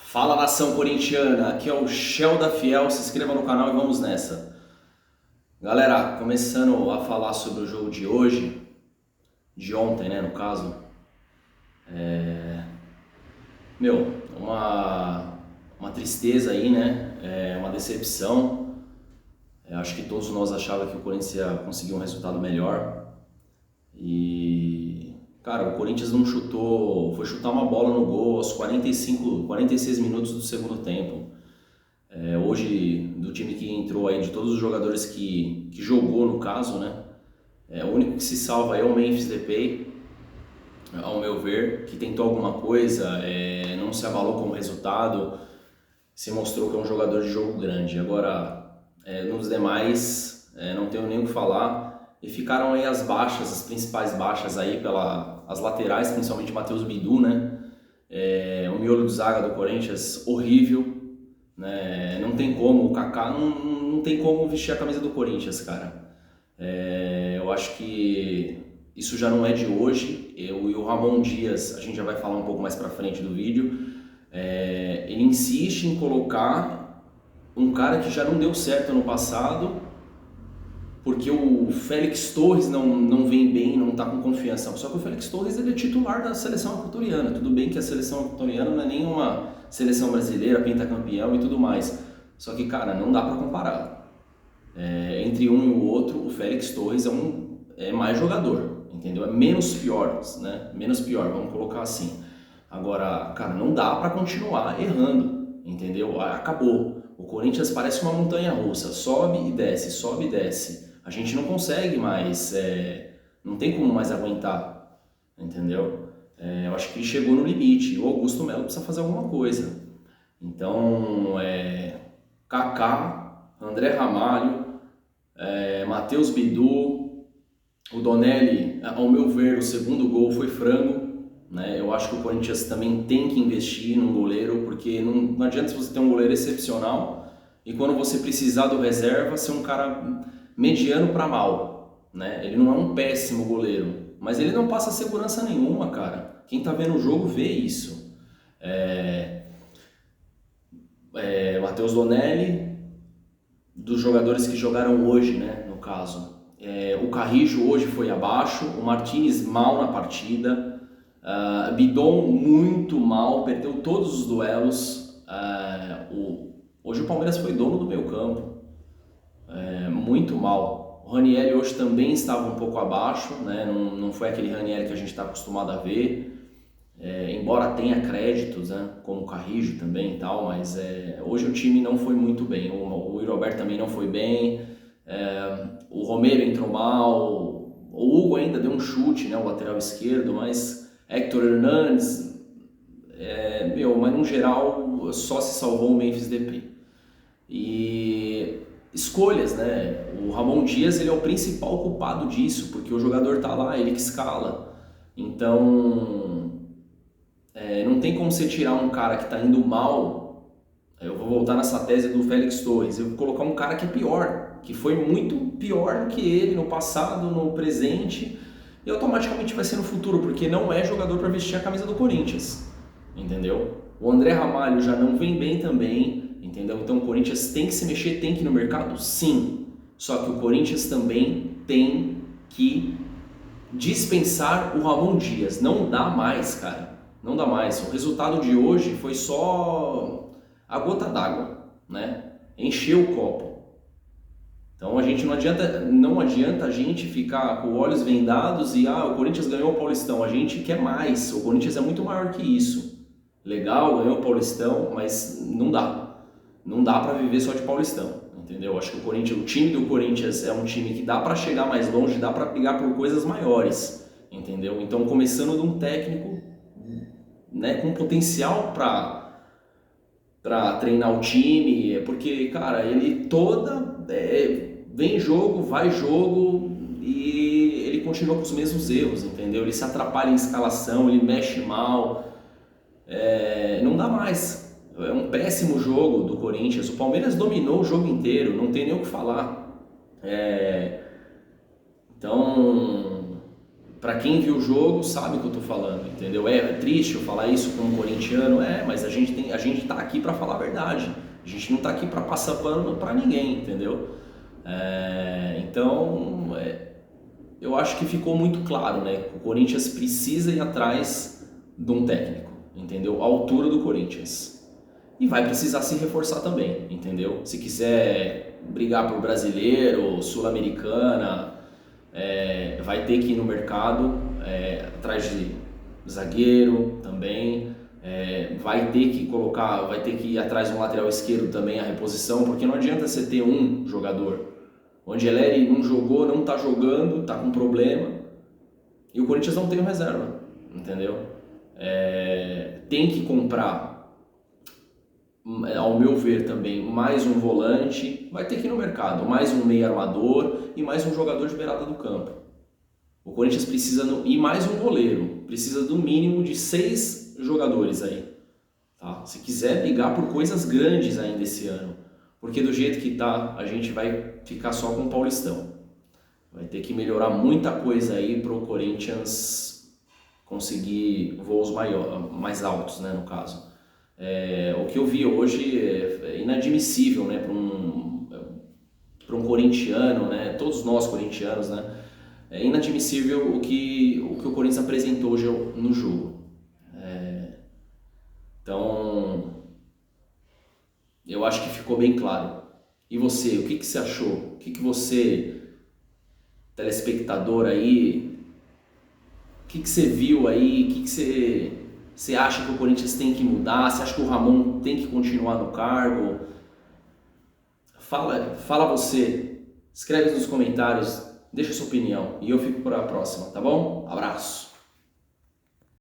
Fala, nação corintiana, aqui é o Shell da Fiel, se inscreva no canal e vamos nessa. Galera, começando a falar sobre o jogo de hoje, de ontem, né, no caso. Meu, uma tristeza aí, né, uma decepção. Acho que todos nós achávamos que o Corinthians ia conseguir um resultado melhor. E, cara, o Corinthians não chutou, foi chutar uma bola no gol aos 46 minutos do segundo tempo. Hoje, do time que entrou aí, de todos os jogadores que jogou no caso, né? O único que se salva é o Memphis Depay, ao meu ver, que tentou alguma coisa, não se abalou com o resultado, se mostrou que é um jogador de jogo grande. Agora, nos demais, não tenho nem o que falar. E ficaram aí as baixas, as principais baixas aí, as laterais, principalmente Matheus Bidu, né? O miolo de zaga do Corinthians, horrível. Né? Não tem como, o Kaká não tem como vestir a camisa do Corinthians, cara. Eu acho que isso já não é de hoje. Eu e o Ramon Dias, a gente já vai falar um pouco mais pra frente do vídeo, ele insiste em colocar um cara que já não deu certo ano passado, porque o Félix Torres não vem bem, não tá com confiança. Só que o Félix Torres ele é titular da seleção equatoriana. Tudo bem que a seleção equatoriana não é nenhuma seleção brasileira, pentacampeão e tudo mais. Só que, cara, não dá para comparar. Entre um e o outro, o Félix Torres é mais jogador, entendeu? É menos pior, né? Menos pior, vamos colocar assim. Agora, cara, não dá para continuar errando, entendeu? Acabou. O Corinthians parece uma montanha-russa, sobe e desce, sobe e desce. A gente não consegue mais, não tem como mais aguentar, entendeu? Eu acho que ele chegou no limite e o Augusto Melo precisa fazer alguma coisa. Então, Kaká, André Ramalho, Matheus Bidu, o Donelli, ao meu ver, o segundo gol foi frango, né? Eu acho que o Corinthians também tem que investir num goleiro, porque não adianta você ter um goleiro excepcional e quando você precisar do reserva, ser um cara mediano para mal, né? Ele não é um péssimo goleiro, mas ele não passa segurança nenhuma, cara. Quem tá vendo o jogo vê isso. Matheus Donelli, dos jogadores que jogaram hoje, né? No caso, o Carrijo hoje foi abaixo, o Martinez mal na partida, Bidon muito mal, perdeu todos os duelos. Hoje o Palmeiras foi dono do meio campo. Muito mal. O Ranieri hoje também estava um pouco abaixo, né? Não foi aquele Ranieri que a gente está acostumado a ver, embora tenha créditos, né? Como o Carrijo também e tal, mas hoje o time não foi muito bem. O Roberto também não foi bem, o Romero entrou mal, o Hugo ainda deu um chute, né? O lateral esquerdo, mas Héctor Hernandes, mas no geral só se salvou o Memphis Depay. E escolhas, né? O Ramon Dias ele é o principal culpado disso, porque o jogador tá lá, ele que escala. Então, não tem como você tirar um cara que tá indo mal. Eu vou voltar nessa tese do Félix Torres. Eu vou colocar um cara que é pior, que foi muito pior do que ele no passado, no presente, e automaticamente vai ser no futuro, porque não é jogador para vestir a camisa do Corinthians, entendeu? O André Ramalho já não vem bem também, entendeu? Então o Corinthians tem que se mexer, tem que ir no mercado? Sim. Só que o Corinthians também tem que dispensar o Ramon Dias. Não dá mais, cara. Não dá mais. O resultado de hoje foi só a gota d'água, né? Encheu o copo. Então a gente não adianta a gente ficar com olhos vendados e o Corinthians ganhou o Paulistão. A gente quer mais. O Corinthians é muito maior que isso. Legal, ganhou o Paulistão, mas não dá. Não dá para viver só de Paulistão, entendeu? Acho que o time do Corinthians é um time que dá para chegar mais longe, dá para brigar por coisas maiores, entendeu? Então, começando de um técnico, né, com potencial para treinar o time, porque, cara, ele vem jogo, vai jogo e ele continua com os mesmos erros, entendeu? Ele se atrapalha em escalação, ele mexe mal. Não dá mais. É um péssimo jogo do Corinthians. O Palmeiras dominou o jogo inteiro, não tem nem o que falar. Então, Para quem viu o jogo sabe o que eu tô falando, entendeu? É triste eu falar isso como corintiano, mas a gente tá aqui para falar a verdade. A gente não tá aqui para passar pano para ninguém, entendeu? Então, eu acho que ficou muito claro, né? O Corinthians precisa ir atrás de um técnico, entendeu? A altura do Corinthians. E vai precisar se reforçar também, entendeu? Se quiser brigar por brasileiro, sul-americana, vai ter que ir no mercado atrás de zagueiro também, vai ter que ir atrás de um lateral esquerdo também, a reposição, porque não adianta você ter um jogador. O Angeleri não jogou, não tá jogando, tá com problema, e o Corinthians não tem reserva, entendeu? Tem que comprar, ao meu ver também, mais um volante, vai ter que ir no mercado, mais um meio armador e mais um jogador de beirada do campo. O Corinthians precisa, e mais um goleiro, precisa do mínimo de 6 jogadores aí, tá? Se quiser brigar por coisas grandes ainda esse ano, porque do jeito que tá, a gente vai ficar só com o Paulistão. Vai ter que melhorar muita coisa aí para o Corinthians conseguir voos mais altos, né, no caso. O que eu vi hoje é inadmissível, né, para um corintiano, né, todos nós corintianos, né, é inadmissível o que o Corinthians apresentou hoje no jogo. Então, eu acho que ficou bem claro. E você, o que você achou? O que você, telespectador aí, o que você viu aí? O que você acha que o Corinthians tem que mudar? Você acha que o Ramon tem que continuar no cargo? Fala você. Escreve nos comentários, deixa sua opinião e eu fico para a próxima, tá bom? Abraço!